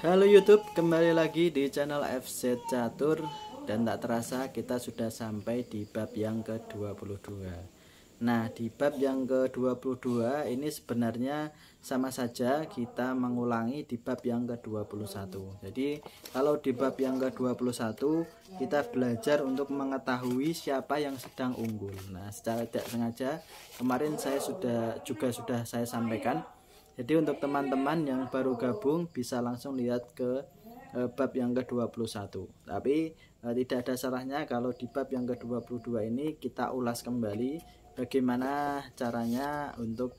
Halo YouTube, kembali lagi di channel FC Catur. Dan tak terasa kita sudah sampai di bab yang ke-22. Nah, di bab yang ke-22 ini sebenarnya sama saja kita mengulangi di bab yang ke-21. Jadi kalau di bab yang ke-21 kita belajar untuk mengetahui siapa yang sedang unggul. Nah, secara tidak sengaja kemarin saya sudah saya sampaikan. Jadi untuk teman-teman yang baru gabung bisa langsung lihat ke bab yang ke-21. Tapi tidak ada salahnya kalau di bab yang ke-22 ini kita ulas kembali bagaimana caranya untuk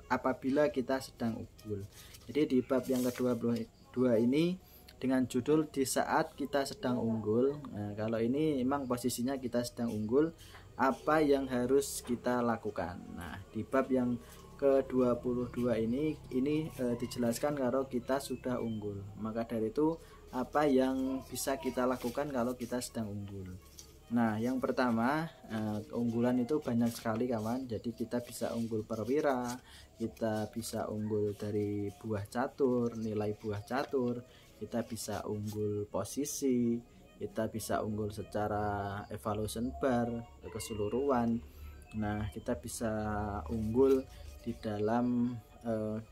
apabila kita sedang unggul. Jadi di bab yang ke-22 ini dengan judul di saat kita sedang unggul. Nah, kalau ini memang posisinya kita sedang unggul, apa yang harus kita lakukan. Nah, di bab yang ke-22 ini dijelaskan kalau kita sudah unggul. Maka dari itu apa yang bisa kita lakukan kalau kita sedang unggul. Nah, yang pertama, keunggulan itu banyak sekali kawan. Jadi kita bisa unggul perwira, kita bisa unggul dari buah catur, nilai buah catur, kita bisa unggul posisi, kita bisa unggul secara evaluation bar, keseluruhan. Nah, kita bisa unggul di dalam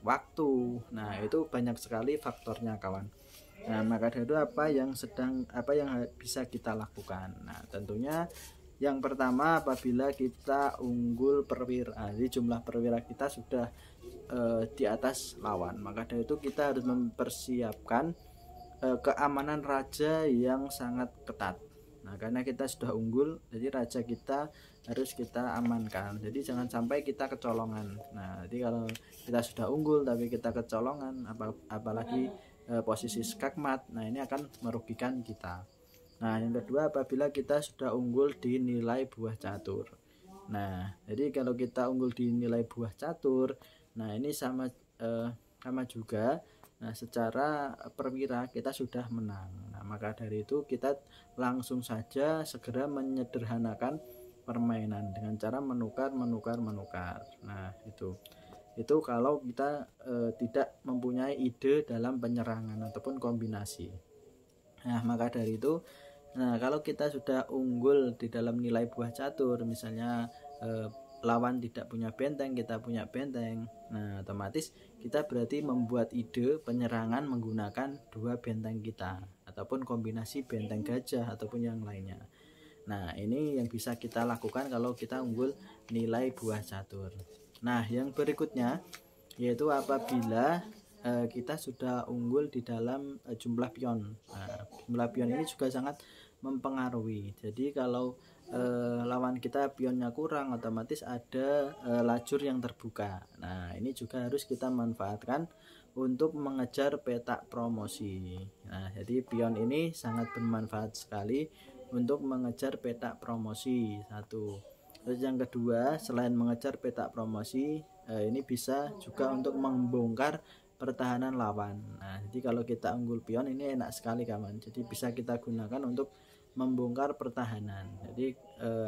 waktu. Nah, itu banyak sekali faktornya kawan. Nah, maka dari itu apa yang bisa kita lakukan. Nah, tentunya yang pertama apabila kita unggul perwira, jadi jumlah perwira kita sudah di atas lawan, maka dari itu kita harus mempersiapkan keamanan raja yang sangat ketat. Nah, karena kita sudah unggul, jadi raja kita harus kita amankan. Jadi jangan sampai kita kecolongan. Nah, jadi kalau kita sudah unggul tapi kita kecolongan, apalagi posisi skakmat, nah ini akan merugikan kita. Nah, yang kedua apabila kita sudah unggul di nilai buah catur. Nah, jadi kalau kita unggul di nilai buah catur, nah ini sama juga. Nah, secara perwira kita sudah menang. Nah, maka dari itu kita langsung saja segera menyederhanakan permainan dengan cara menukar. Nah, itu kalau kita tidak mempunyai ide dalam penyerangan ataupun kombinasi. Nah, maka dari itu, kalau kita sudah unggul di dalam nilai buah catur, misalnya lawan tidak punya benteng, kita punya benteng, nah otomatis kita berarti membuat ide penyerangan menggunakan dua benteng kita ataupun kombinasi benteng gajah ataupun yang lainnya. Nah, ini yang bisa kita lakukan kalau kita unggul nilai buah catur. Nah, yang berikutnya yaitu apabila kita sudah unggul di dalam jumlah pion. Nah, jumlah pion ini juga sangat mempengaruhi. Jadi kalau lawan kita pionnya kurang, otomatis ada lajur yang terbuka. Nah, ini juga harus kita manfaatkan untuk mengejar petak promosi. Nah, jadi pion ini sangat bermanfaat sekali untuk mengejar petak promosi. Satu. Terus yang kedua, selain mengejar petak promosi, ini bisa juga untuk membongkar pertahanan lawan. Nah, jadi kalau kita unggul pion ini enak sekali kawan. Jadi bisa kita gunakan untuk membongkar pertahanan. Jadi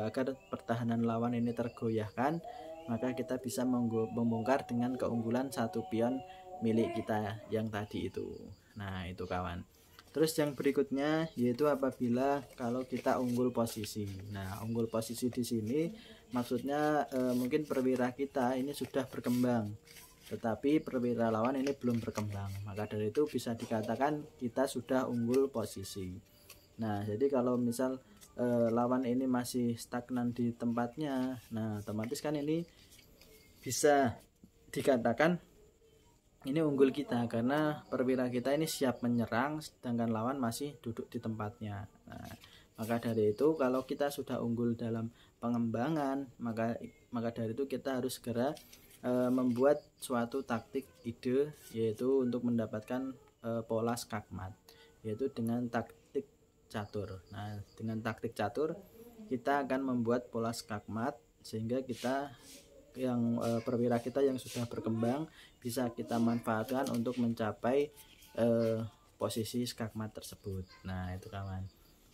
agar pertahanan lawan ini tergoyahkan, maka kita bisa membongkar dengan keunggulan satu pion milik kita yang tadi itu. Nah, itu kawan. Terus yang berikutnya yaitu apabila kalau kita unggul posisi. Nah, unggul posisi di sini maksudnya mungkin perwira kita ini sudah berkembang, tetapi perwira lawan ini belum berkembang. Maka dari itu bisa dikatakan kita sudah unggul posisi. Nah, jadi kalau misal lawan ini masih stagnan di tempatnya, nah otomatis kan ini bisa dikatakan ini unggul kita karena perwira kita ini siap menyerang sedangkan lawan masih duduk di tempatnya. Nah, maka dari itu kalau kita sudah unggul dalam pengembangan, maka dari itu kita harus segera membuat suatu taktik ide, yaitu untuk mendapatkan pola skakmat, yaitu dengan taktik catur. Nah, dengan taktik catur kita akan membuat pola skakmat sehingga kita yang perwira kita yang sudah berkembang bisa kita manfaatkan untuk mencapai posisi skakmat tersebut. Nah, itu kawan.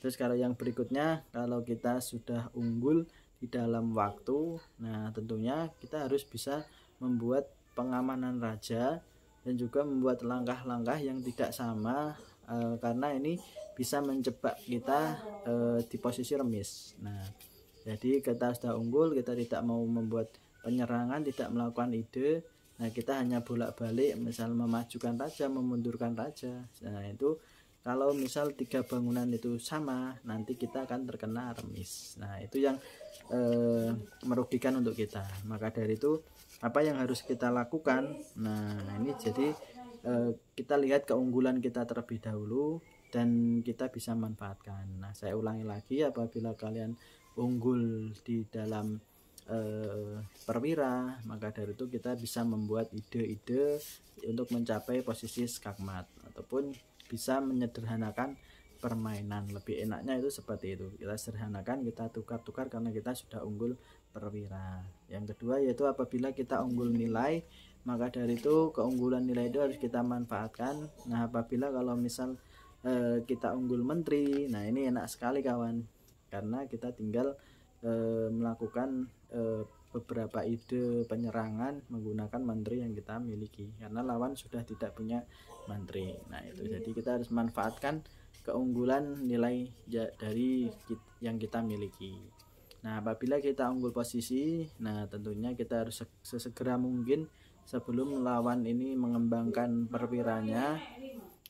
Terus kalau yang berikutnya, kalau kita sudah unggul di dalam waktu, nah tentunya kita harus bisa membuat pengamanan raja dan juga membuat langkah-langkah yang tidak sama, karena ini bisa menjebak kita di posisi remis. Nah, jadi kita sudah unggul, kita tidak mau membuat penyerangan, tidak melakukan ide. Nah, kita hanya bolak-balik, misal memajukan raja, memundurkan raja. Nah, itu kalau misal 3 bangunan itu sama, nanti kita akan terkena remis. Nah, itu yang merugikan untuk kita. Maka dari itu, apa yang harus kita lakukan? Nah, ini jadi kita lihat keunggulan kita terlebih dahulu dan kita bisa manfaatkan. Nah, saya ulangi lagi, apabila kalian unggul di dalam perwira, maka dari itu kita bisa membuat ide-ide untuk mencapai posisi skakmat, ataupun bisa menyederhanakan permainan. Lebih enaknya itu seperti itu, kita sederhanakan, kita tukar-tukar karena kita sudah unggul perwira. Yang kedua yaitu apabila kita unggul nilai, maka dari itu keunggulan nilai itu harus kita manfaatkan. Nah, apabila kalau misal kita unggul menteri, nah ini enak sekali kawan, karena kita tinggal melakukan beberapa ide penyerangan menggunakan menteri yang kita miliki, karena lawan sudah tidak punya menteri. Nah, itu jadi kita harus manfaatkan keunggulan nilai dari yang kita miliki. Nah, apabila kita unggul posisi, nah tentunya kita harus sesegera mungkin sebelum lawan ini mengembangkan perwiranya.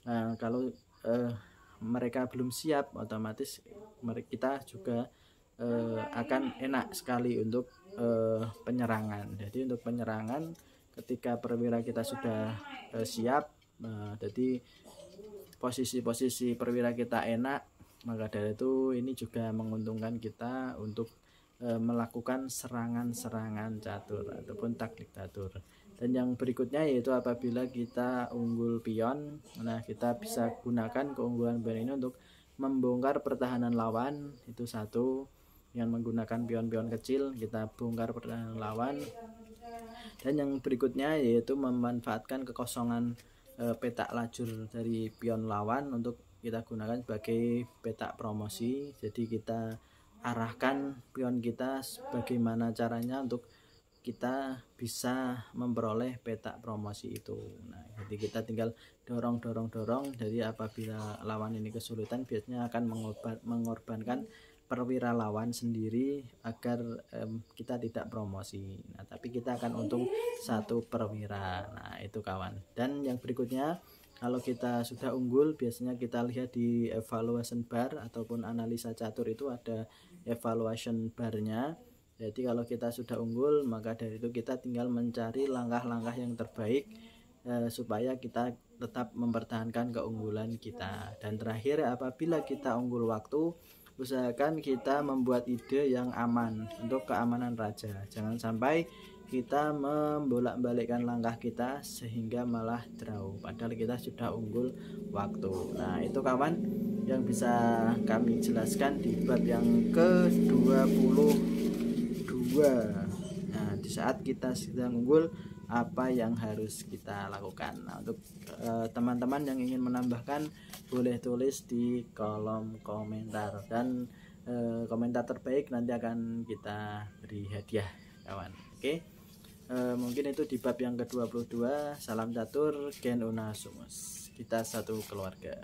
Nah, kalau mereka belum siap, otomatis kita juga akan enak sekali untuk penyerangan. Jadi untuk penyerangan, ketika perwira kita sudah siap, jadi posisi-posisi perwira kita enak, maka dari itu ini juga menguntungkan kita untuk melakukan serangan-serangan catur ataupun taktik catur. Dan yang berikutnya yaitu apabila kita unggul pion, nah kita bisa gunakan keunggulan pion ini untuk membongkar pertahanan lawan. Itu satu, yang menggunakan pion-pion kecil kita bongkar pertahanan lawan. Dan yang berikutnya yaitu memanfaatkan kekosongan petak lajur dari pion lawan untuk kita gunakan sebagai petak promosi. Jadi kita arahkan pion kita bagaimana caranya untuk kita bisa memperoleh petak promosi itu. Nah, jadi kita tinggal dorong. Jadi apabila lawan ini kesulitan, biasanya akan mengorbankan perwira lawan sendiri agar kita tidak promosi. Nah, tapi kita akan untung 1 perwira. Nah, itu kawan. Dan yang berikutnya, kalau kita sudah unggul, biasanya kita lihat di evaluation bar ataupun analisa catur itu ada evaluation barnya. Jadi kalau kita sudah unggul, maka dari itu kita tinggal mencari langkah-langkah yang terbaik supaya kita tetap mempertahankan keunggulan kita. Dan terakhir, apabila kita unggul waktu, usahakan kita membuat ide yang aman untuk keamanan raja. Jangan sampai kita membolak-balikkan langkah kita sehingga malah draw, padahal kita sudah unggul waktu. Nah, itu kawan yang bisa kami jelaskan di bab yang ke-22. Nah, di saat kita sedang unggul, apa yang harus kita lakukan. Nah, untuk teman-teman yang ingin menambahkan, boleh tulis di kolom komentar, dan komentar terbaik nanti akan kita beri hadiah kawan. Oke, mungkin itu di bab yang ke-22. Salam catur, Gen Una Sumus, kita satu keluarga.